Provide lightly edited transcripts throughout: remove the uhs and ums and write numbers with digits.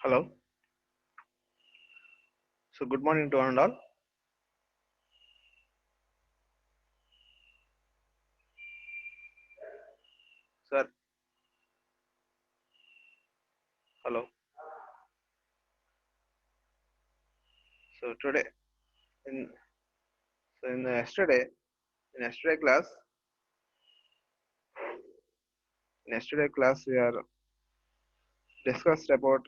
Hello. So good morning to one and all. Sir, hello. So today in so in yesterday class we are discussed about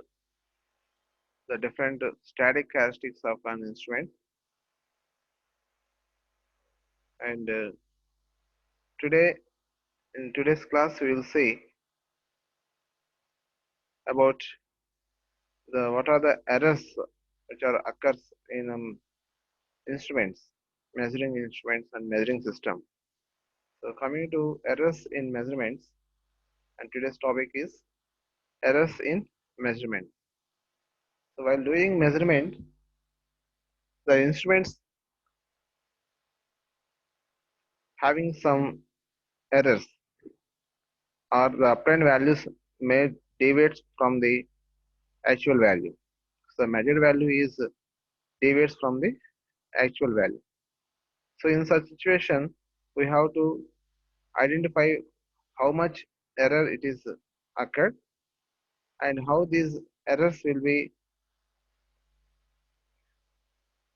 the different static characteristics of an instrument, and today in today's class we will see about the what are the errors which are occurs in instruments, measuring instruments and measuring system. So coming to errors in measurements, and today's topic is errors in measurement. So while doing measurement, the instruments having some errors or the obtained values may deviate from the actual value. So the measured value is deviates from the actual value. So in such situation, we have to identify how much error it is occurred and how these errors will be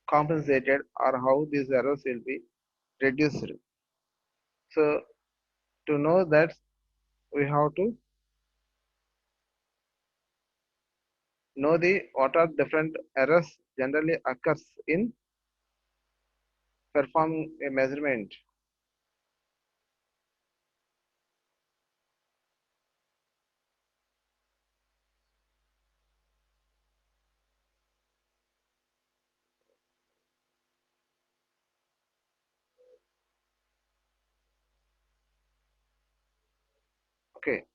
compensated or how these errors will be reduced. So to know that, we have to know the what are different errors generally occurs in performing a measurement. Okay,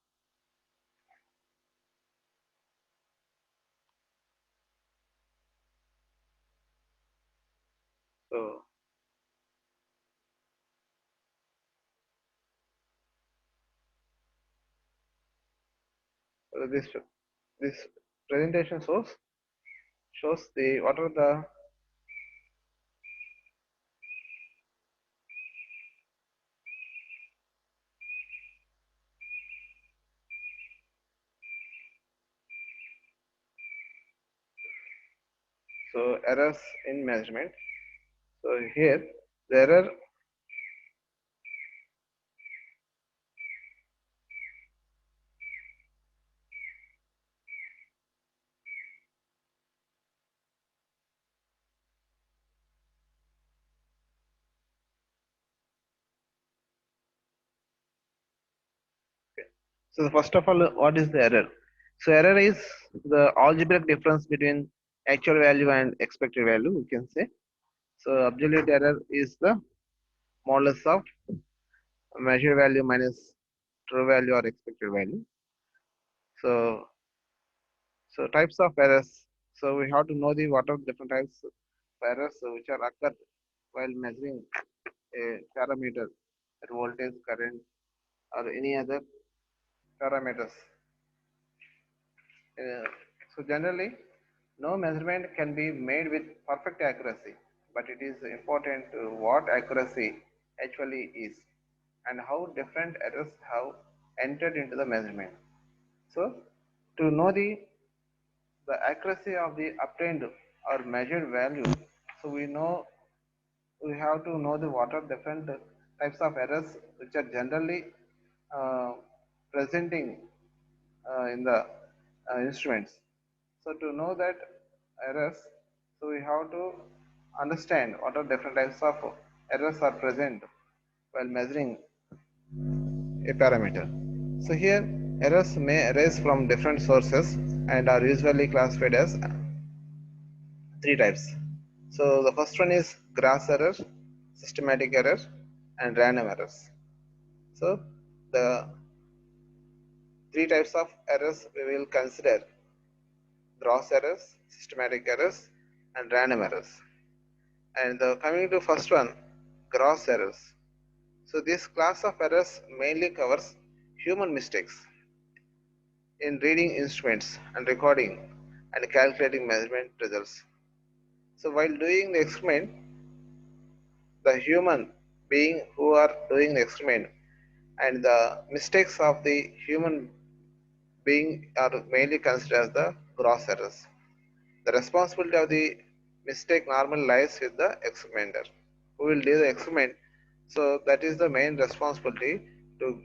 so this presentation shows the what are the errors in measurement. So here the error, so first of all, what is the error? So error is the algebraic difference between actual value and expected value, we can say. So absolute error is the modulus of measured value minus true value or expected value. So types of errors. So we have to know the what are different types of errors which are occur while measuring a parameter, voltage, current, or any other parameters. Uh, so generally, no measurement can be made with perfect accuracy, but it is important what accuracy actually is and how different errors have entered into the measurement. So to know the accuracy of the obtained or measured value, so we have to know the what are different types of errors which are generally uh, presenting in the instruments. So to know that errors, so we have to understand what are different types of errors are present while measuring a parameter. So here errors may arise from different sources and are usually classified as three types. So the first one is gross error, systematic error, and random errors. So the three types of errors we will consider: gross errors, systematic errors, and random errors. And coming to first one, gross errors. So this class of errors mainly covers human mistakes in reading instruments and recording and calculating measurement results. So while doing the experiment, the human being who are doing the experiment and the mistakes of the human being are mainly considered as the gross errors. The responsibility of the mistake normally lies with the experimenter who will do the experiment. So that is the main responsibility to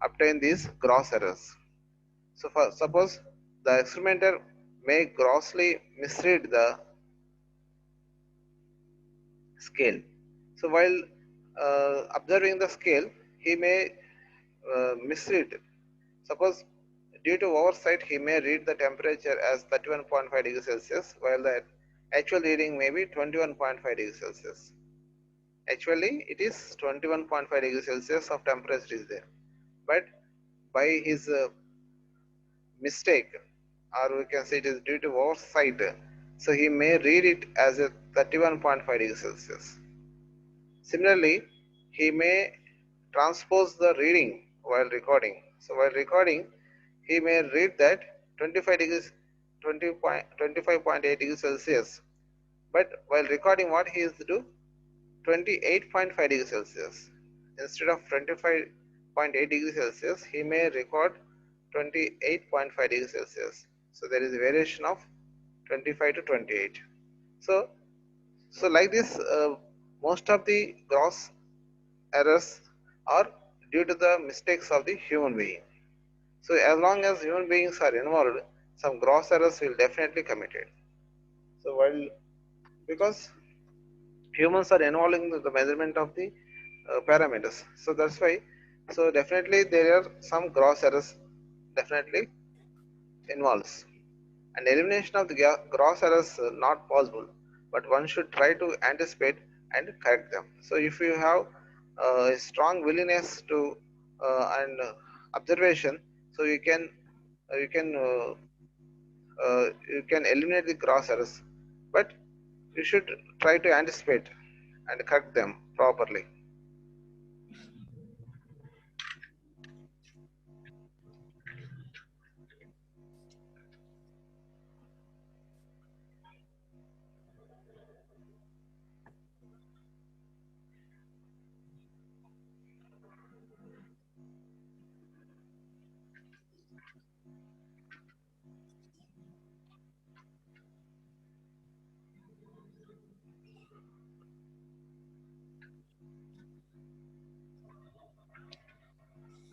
obtain these gross errors. So for suppose the experimenter may grossly misread the scale. So while observing the scale, he may misread. Suppose due to oversight, he may read the temperature as 31.5 degrees Celsius, while the actual reading may be 21.5 degrees Celsius. Actually, it is 21.5 degrees Celsius of temperature is there, but by his mistake, or we can say it is due to oversight, so he may read it as a 31.5 degrees Celsius. Similarly, he may transpose the reading while recording. So while recording, he may read that 25 degrees 25.8 degrees Celsius, but while recording what he is to do 28.5 degrees Celsius. Instead of 25.8 degrees Celsius, he may record 28.5 degrees Celsius. So there is a variation of 25 to 28. So, like this, most of the gross errors are due to the mistakes of the human being. So as long as human beings are involved, some gross errors will definitely committed. So while because humans are involving the measurement of the parameters, so that's why. So definitely there are some gross errors definitely involves. And elimination of the gross errors not possible, but one should try to anticipate and correct them. So if you have a strong willingness to and observation, so you can eliminate the gross errors, but you should try to anticipate and correct them properly.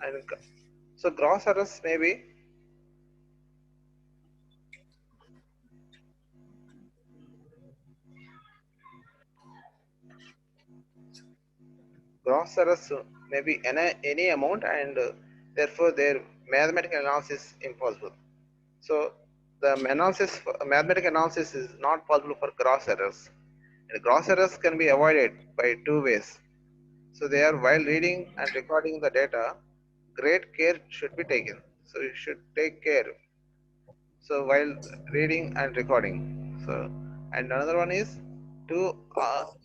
And so gross errors may be gross errors may be any amount, and therefore their mathematical analysis is impossible. So the mathematical analysis is not possible for gross errors. And gross errors can be avoided by two ways. So they are while reading and recording the data, great care should be taken. So you should take care. So while reading and recording. So and another one is two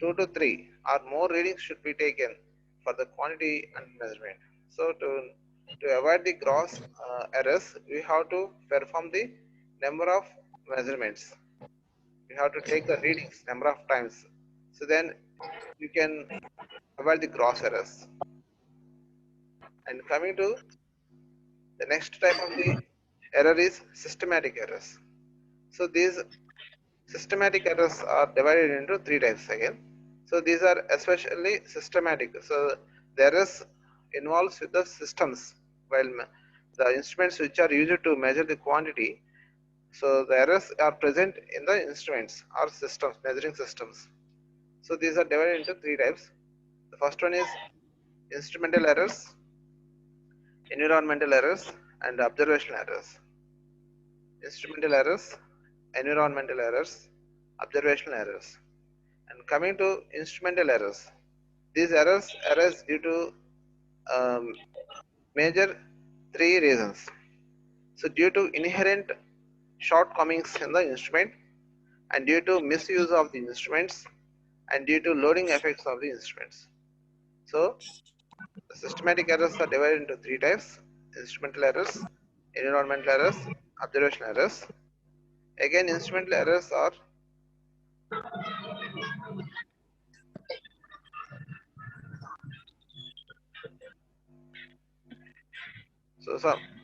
to three or more readings should be taken for the quantity and measurement. So to avoid the gross errors, we have to perform the number of measurements. We have to take the readings number of times. So then you can avoid the gross errors. And coming to the next type of the error is systematic errors. So these systematic errors are divided into three types again. So these are especially systematic. So the errors involves with the systems, while the instruments which are used to measure the quantity. So the errors are present in the instruments or systems, measuring systems. So these are divided into three types. The first one is instrumental errors, environmental errors, and observational errors. Instrumental errors, environmental errors, observational errors. And coming to instrumental errors, these errors arise due to um, major three reasons. So due to inherent shortcomings in the instrument, and due to misuse of the instruments, and due to loading effects of the instruments. So the systematic errors are divided into three types: instrumental errors, environmental errors, observational errors. Again, instrumental errors are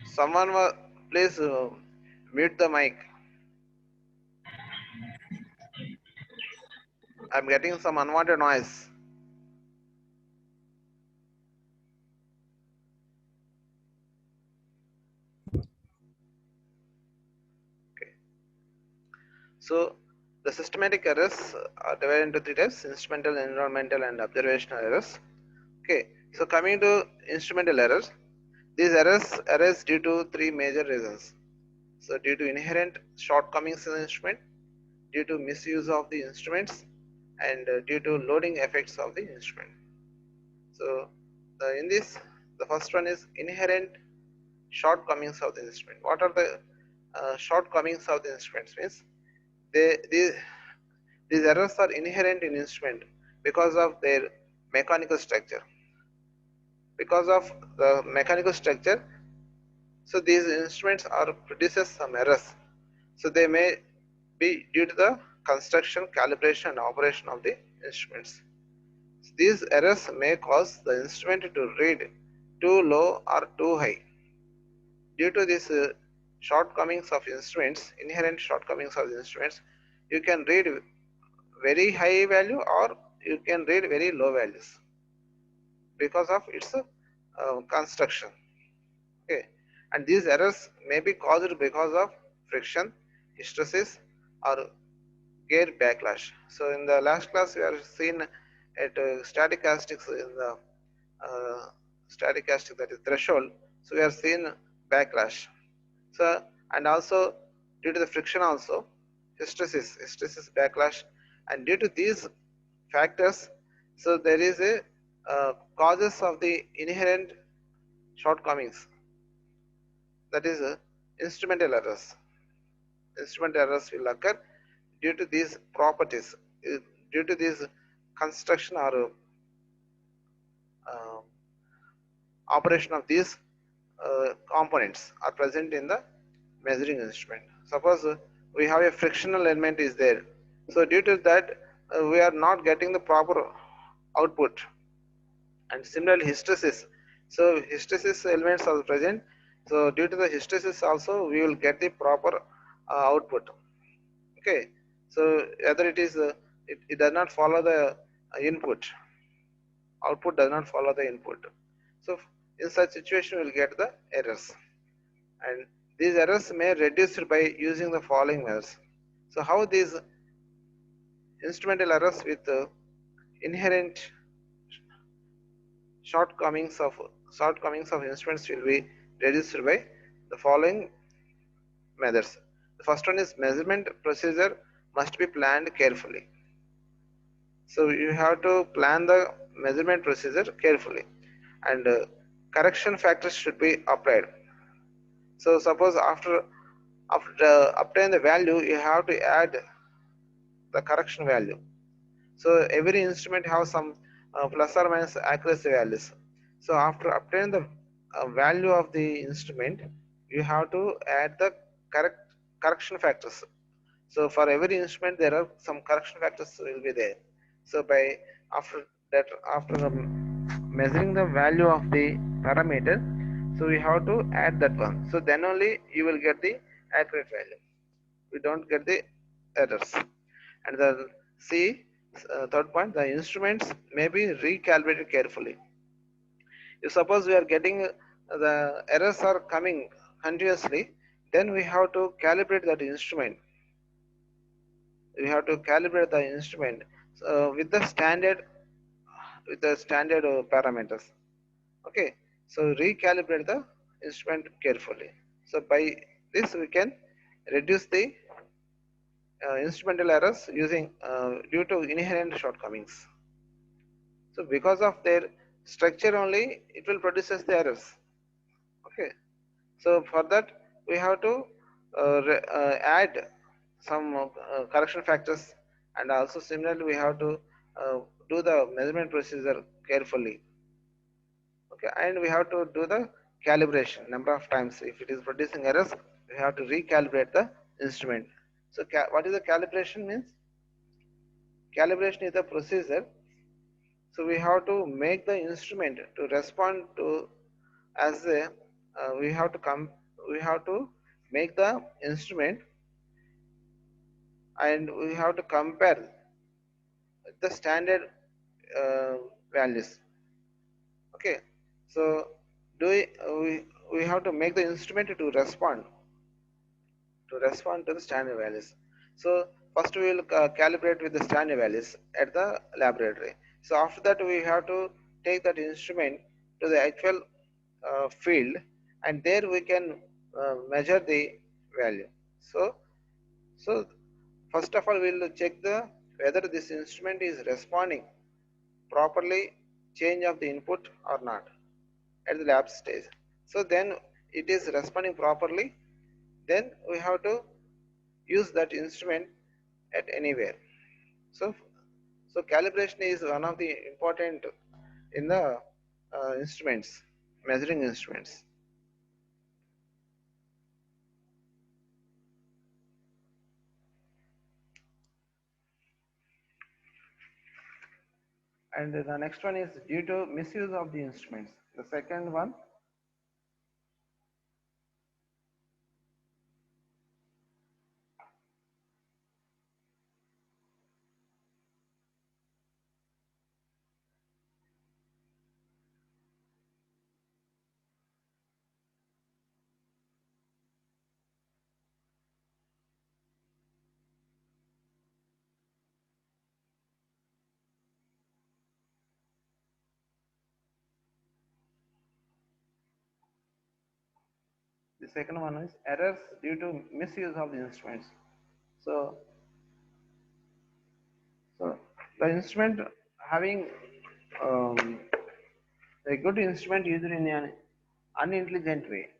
someone please mute the mic. I'm getting some unwanted noise. Okay. So the systematic errors are divided into three types: instrumental, environmental, and observational errors. Okay. So coming to instrumental errors, these errors arise due to three major reasons. So due to inherent shortcomings in the instrument, due to misuse of the instruments, and due to loading effects of the instrument. So in this, the first one is inherent shortcomings of the instrument. What are the shortcomings of the instruments? Means they, these errors are inherent in instrument because of their mechanical structure. Because of the mechanical structure, so these instruments are produces some errors. So they may be due to the construction, calibration, and operation of the instruments. These errors may cause the instrument to read too low or too high. Due to these shortcomings of instruments, inherent shortcomings of the instruments, you can read very high value or you can read very low values because of its construction. Okay, and these errors may be caused because of friction, hysteresis, or gear backlash. So in the last class we have seen at static castings in the static casting, that is threshold. So we have seen backlash. So and also due to the friction also hysteresis backlash, and due to these factors, so there is a causes of the inherent shortcomings, that is instrumental errors. Instrumental errors will occur due to these properties, due to these construction or uh, operation of these components are present in the measuring instrument. Suppose we have a frictional element is there, so due to that we are not getting the proper output. And similarly hysteresis, so hysteresis elements are present, so due to the hysteresis also we will get the proper output. Okay, so whether it is it does not follow the input, output does not follow the input. So in such situation we will get the errors, and these errors may reduce by using the following methods. So how these instrumental errors with inherent shortcomings of instruments will be reduced by the following methods. The first one is measurement procedure must be planned carefully. So you have to plan the measurement procedure carefully, and correction factors should be applied. So suppose after obtain the value, you have to add the correction value. So every instrument has some plus or minus accuracy values. So after obtaining the value of the instrument, you have to add the correction factors. So for every instrument, there are some correction factors will be there. So by after that, after measuring the value of the parameter, so we have to add that one. So then only you will get the accurate value. We don't get the errors. And the C, third point, the instruments may be recalibrated carefully. If suppose we are getting the errors are coming continuously, then we have to calibrate that instrument. We have to calibrate the instrument with the standard parameters. Okay, so recalibrate the instrument carefully. So by this we can reduce the instrumental errors using due to inherent shortcomings. So because of their structure only, it will produces the errors. Okay, so for that we have to add some correction factors, and also similarly we have to do the measurement procedure carefully. Okay, and we have to do the calibration number of times. If it is producing errors, we have to recalibrate the instrument. So what is the calibration means? Calibration is the procedure. So we have to make the instrument to respond to as a we have to make the instrument and we have to compare the standard uh, values. Okay, so do we have to make the instrument to respond to the standard values. So first we will calibrate with the standard values at the laboratory. So after that we have to take that instrument to the actual field, and there we can measure the value. So first of all we will check the whether this instrument is responding properly change of the input or not at the lab stage. So then it is responding properly, then we have to use that instrument at anywhere. So, so calibration is one of the important in the instruments, measuring instruments. And the next one is due to misuse of the instruments. The second one, the second one is errors due to misuse of the instruments. So, so the instrument having um, a good instrument used in an unintelligent way,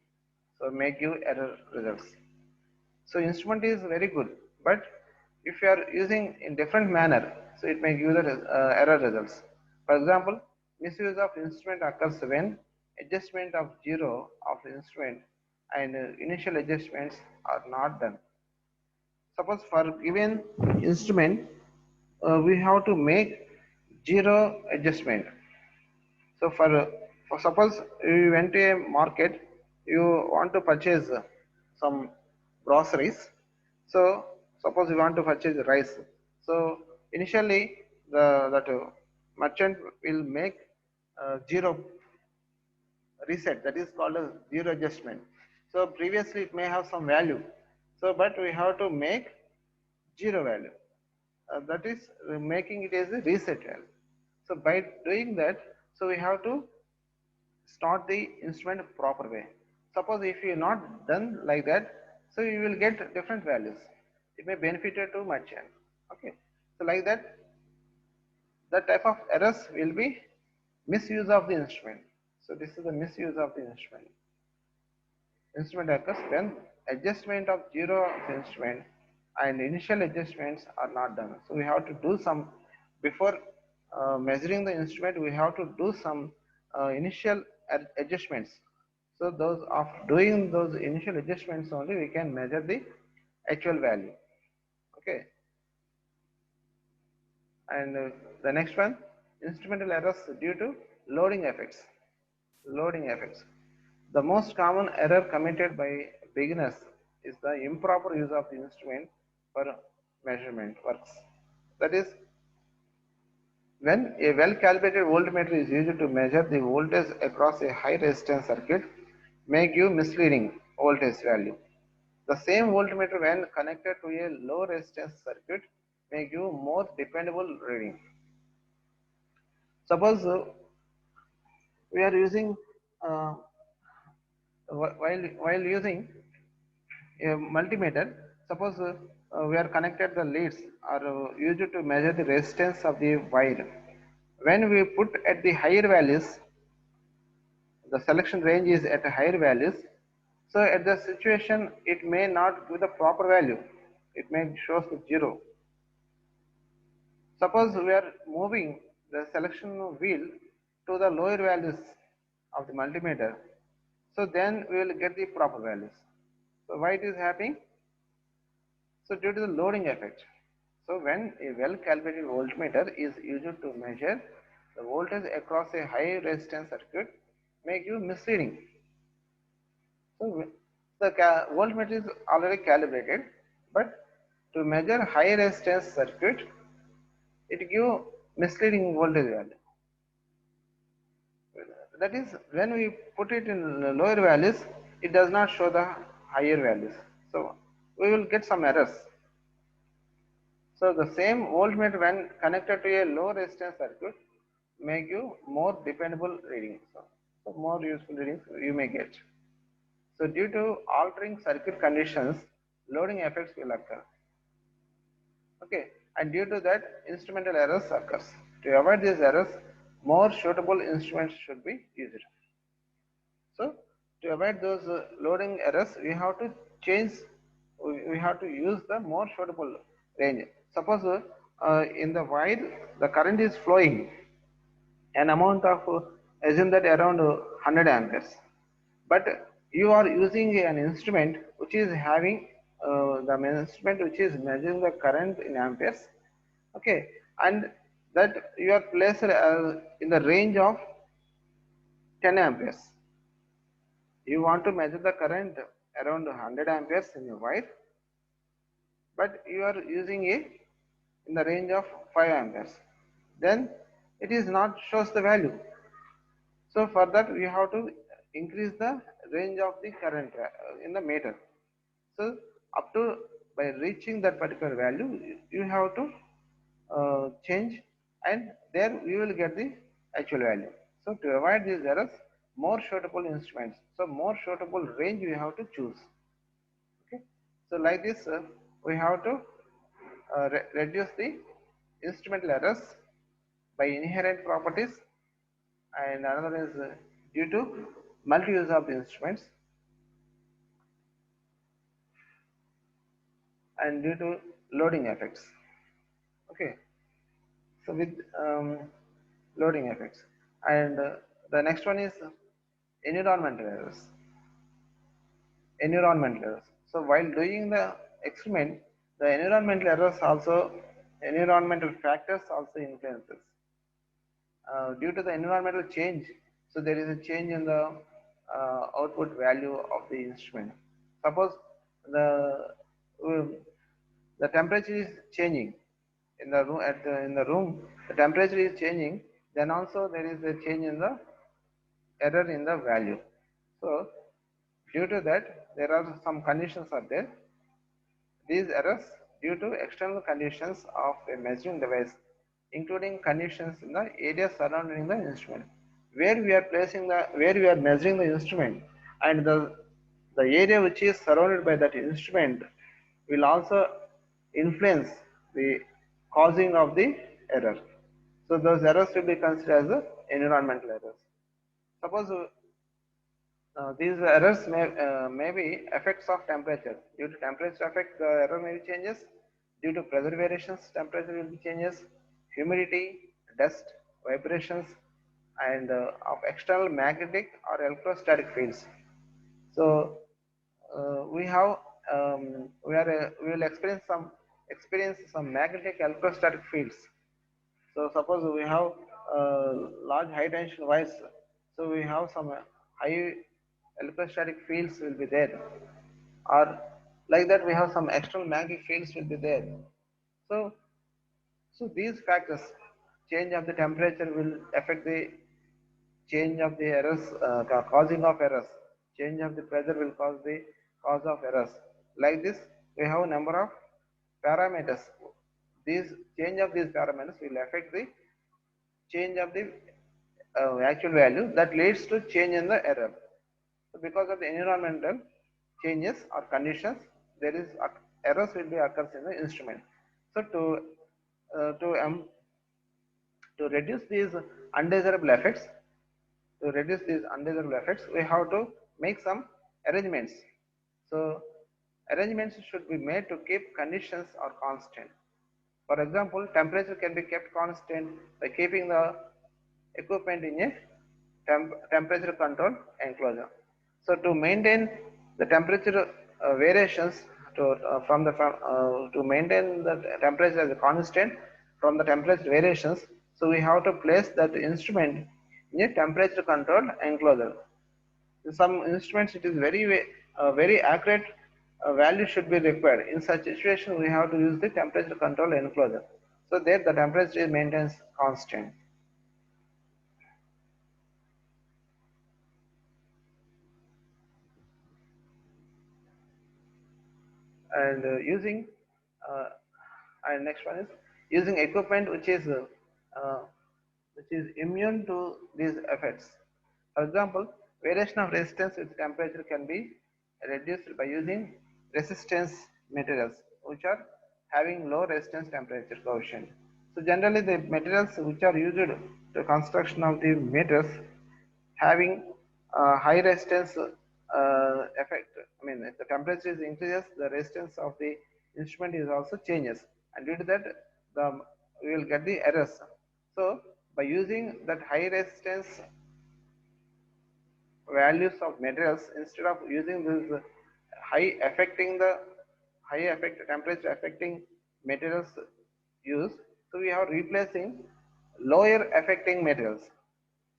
so may give error results. So instrument is very good, but if you are using in different manner, so it may give the error results. For example, misuse of instrument occurs when adjustment of zero of instrument and initial adjustments are not done. Suppose for given instrument, we have to make zero adjustment. So for suppose you went to a market, you want to purchase some groceries. So suppose you want to purchase rice. So initially the that merchant will make zero reset, that is called a zero adjustment. So previously it may have some value. So but we have to make zero value. That is making it as a reset value. So by doing that, so we have to start the instrument proper way. Suppose if you not done like that, so you will get different values. It may benefit you too much. Okay. So like that, that type of errors will be misuse of the instrument. So this is the misuse of the instrument. Instrument occurs when adjustment of zero of the instrument and initial adjustments are not done. So we have to do some before measuring the instrument. We have to do some initial adjustments. So those of doing those initial adjustments only we can measure the actual value. Okay. And the next one, instrumental errors due to loading effects. Loading effects. The most common error committed by beginners is the improper use of the instrument for measurement works. That is, when a well-calibrated voltmeter is used to measure the voltage across a high resistance circuit, may give misleading voltage value. The same voltmeter when connected to a low resistance circuit may give more dependable reading. Suppose we are using uh, while using a multimeter, suppose we are connected the leads are used to measure the resistance of the wire. When we put at the higher values, the selection range is at higher values. So at the situation, it may not give the proper value. It may shows the zero. Suppose we are moving the selection wheel to the lower values of the multimeter. So then we will get the proper values. So why it is happening? So due to the loading effect, so when a well-calibrated voltmeter is used to measure the voltage across a high resistance circuit, make you misleading. So the voltmeter is already calibrated, but to measure high resistance circuit, it give misleading voltage value. That is, when we put it in lower values, it does not show the higher values. So we will get some errors. So the same voltmeter when connected to a low resistance circuit may give more dependable readings. So more useful readings you may get. So due to altering circuit conditions, loading effects will occur. Okay, and due to that, instrumental errors occurs. To avoid these errors, more suitable instruments should be used. So to avoid those loading errors, we have to change. We have to use the more suitable range. Suppose in the wire the current is flowing an amount of assume that around 100 amperes, but you are using an instrument which is having the instrument which is measuring the current in amperes, okay, and that you are placed in the range of 10 amperes. You want to measure the current around 100 amperes in a wire, but you are using a in the range of 5 amperes, then it is not shows the value. So for that we have to increase the range of the current in the meter. So up to by reaching that particular value, you have to change, and there you will get the actual value. So to avoid these errors, more suitable instruments. So more suitable range you have to choose. Okay. So like this, we have to reduce the instrumental errors by inherent properties, and another is due to multi-use of the instruments, and due to loading effects. Okay, so with loading effects, and the next one is environmental errors. Environmental errors. So while doing the experiment, the environmental factors also influences. Due to the environmental change, so there is a change in the output value of the instrument. Suppose the uh, the temperature is changing in the room, in the room the temperature is changing, then also there is a change in the error in the value. So due to that, there are some conditions are there. These errors due to external conditions of a measuring device, including conditions in the area surrounding the instrument, where we are measuring the instrument, and the area which is surrounded by that instrument will also influence the causing of the error. So those errors will be considered as the environmental errors. Suppose these errors may be effects of temperature. Due to temperature effect, the error may be changes. Due to pressure variations, temperature will be changes. Humidity, dust, vibrations, and of external magnetic or electrostatic fields. So we have we will experience some magnetic electrostatic fields. So suppose we have large high tension wires, so we have some high electrostatic fields will be there, or like that we have some external magnetic fields will be there. So so these factors, change of the temperature will affect the change of the errors, causing of errors. Change of the pressure will cause the cause of errors. Like this, we have a number of parameters. These change of these parameters will affect the change of the actual value that leads to change in the error. So because of the environmental changes or conditions, there is errors will be occurs in the instrument. So uh, to um, to reduce these undesirable effects, we have to make some arrangements. So arrangements should be made to keep conditions are constant. For example, temperature can be kept constant by keeping the equipment in a temperature control enclosure. So to maintain the temperature variations to maintain the temperature as a constant from the temperature variations. So we have to place that instrument in a temperature controlled enclosure. In some instruments it is very accurate value should be required. In such situation we have to use the temperature control enclosure. So there the temperature is maintains constant. And uh, and next one is using equipment uh, which is immune to these effects. For example, variation of resistance with temperature can be reduced by using resistance materials which are having low resistance temperature coefficient. So generally the materials which are used to construction of the meters having high resistance effect. I mean, if the temperature is increases, the resistance of the instrument is also changes, and due to that, the we will get the errors. So, by using that high resistance values of materials instead of using this high affecting the high effect temperature affecting materials use, so we are replacing lower affecting materials.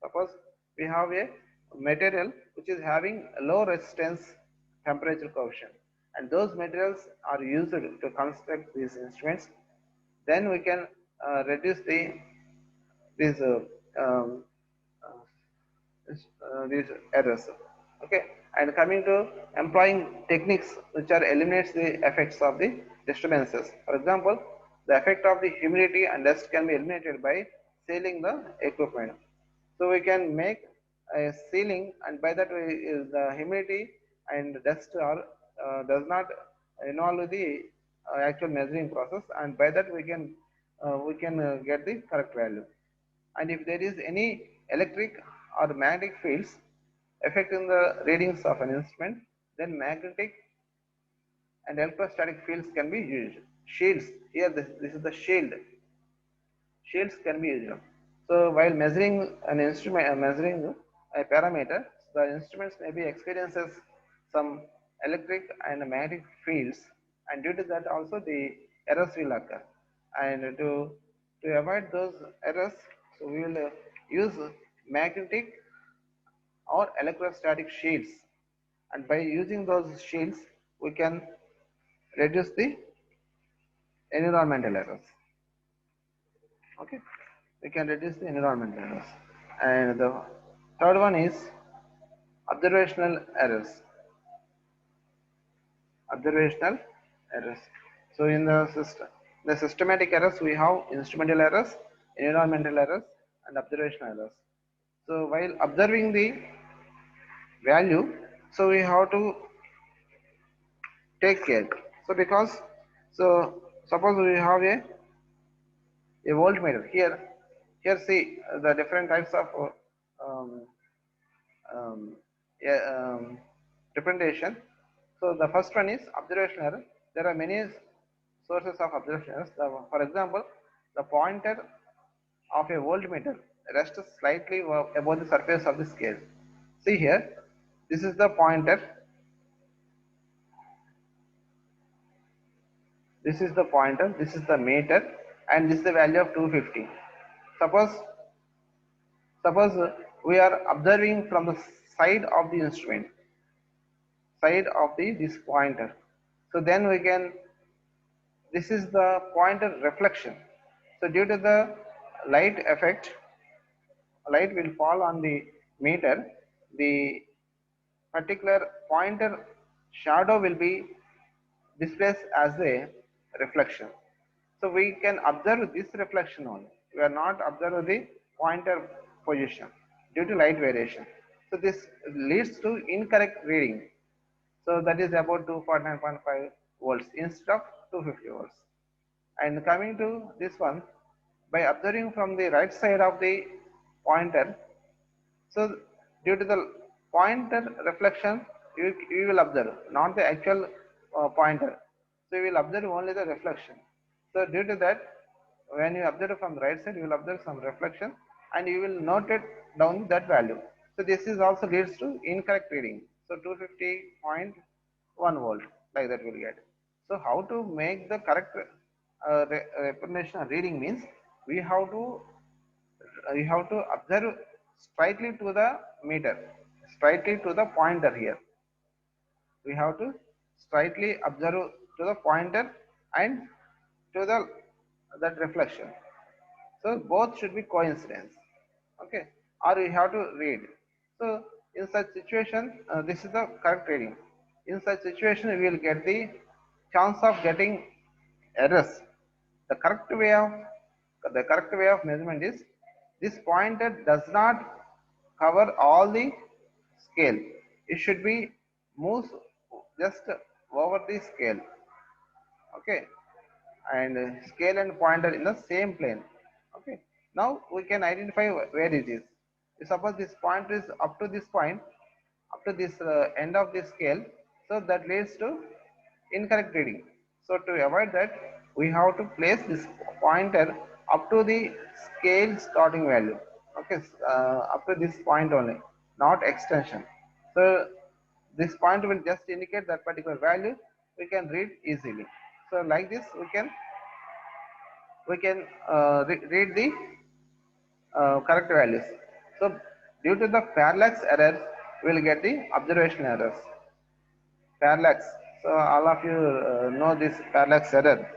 Suppose we have a material which is having low resistance temperature coefficient, and those materials are used to construct these instruments. Then we can reduce these um, these errors. Okay, and coming to employing techniques which are eliminates the effects of the disturbances. For example, the effect of the humidity and dust can be eliminated by sealing the equipment. So we can make a sealing, and by that the humidity and dust are does not involve the actual measuring process, and by that we can get the correct value. And if there is any electric or magnetic fields affecting the readings of an instrument, then magnetic and electrostatic fields can be used. Shields, here this is the shield. Shields can be used. So while measuring an instrument, measuring a parameter, the instruments may be experiences some electric and magnetic fields, and due to that also the errors will occur. And to avoid those errors, so we will use magnetic or electrostatic shields, and by using those shields we can reduce the environmental errors. Okay, we can reduce the environmental errors. And the third one is observational errors. Observational errors. So in the systematic errors we have instrumental errors, environmental errors, and observational errors. So while observing the value, so we have to take care. So because so suppose we have a voltmeter here. Here see the different types of um, um, yeah, representation. So the first one is observational error. There are many sources of observational errors. For example, the pointer of a voltmeter rests slightly above the surface of the scale. See here, this is the pointer. This is the pointer. This is the meter, and this is the value of 250. Suppose we are observing from the side of the instrument, side of this pointer. So then we can, this is the pointer reflection. So due to the light effect, light will fall on the meter, the particular pointer shadow will be displayed as a reflection. So we can observe this reflection only. We are not observe the pointer position due to light variation. So this leads to incorrect reading. So that is about 249.5 volts instead of 250 volts. And coming to this one, by observing from the right side of the pointer, so due to the pointer reflection, you will observe, not the actual pointer. So you will observe only the reflection. So due to that, when you observe from the right side, you will observe some reflection, and you will note it down that value. So this is also leads to incorrect reading. So 250.1 volt, like that will get. So how to make the correct representation of reading means we have to observe strictly to the meter, strictly to the pointer here. We have to strictly observe to the pointer and to the that reflection. So both should be coincidence. Okay, or we have to read. So in such situation, this is the correct reading. In such situation, we will get the chance of getting errors. The correct way of measurement is this pointer does not cover all the scale. It should be moves just over the scale. Okay, and scale and pointer in the same plane. Okay, now we can identify where it is. Suppose this pointer is up to this point, up to this end of the scale, so that leads to incorrect reading. So to avoid that, we have to place this pointer up to the scale starting value. Okay, up to this point only, not extension. So this point will just indicate that particular value. We can read easily. So like this, we can read the correct values. So due to the parallax error, we will get the observation errors. Parallax. So all of you know this parallax error.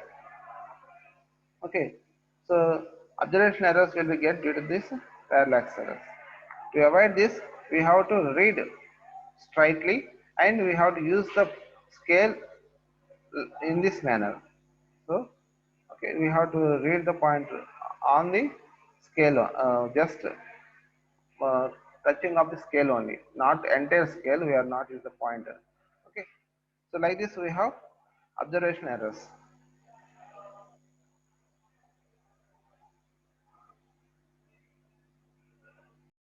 Okay. So observation errors will be get due to this parallax errors. To avoid this, we have to read straightly and we have to use the scale in this manner. So okay, we have to read the point on the scale, just touching of the scale only, not entire scale. We are not use the pointer. Okay, so like this we have observation errors.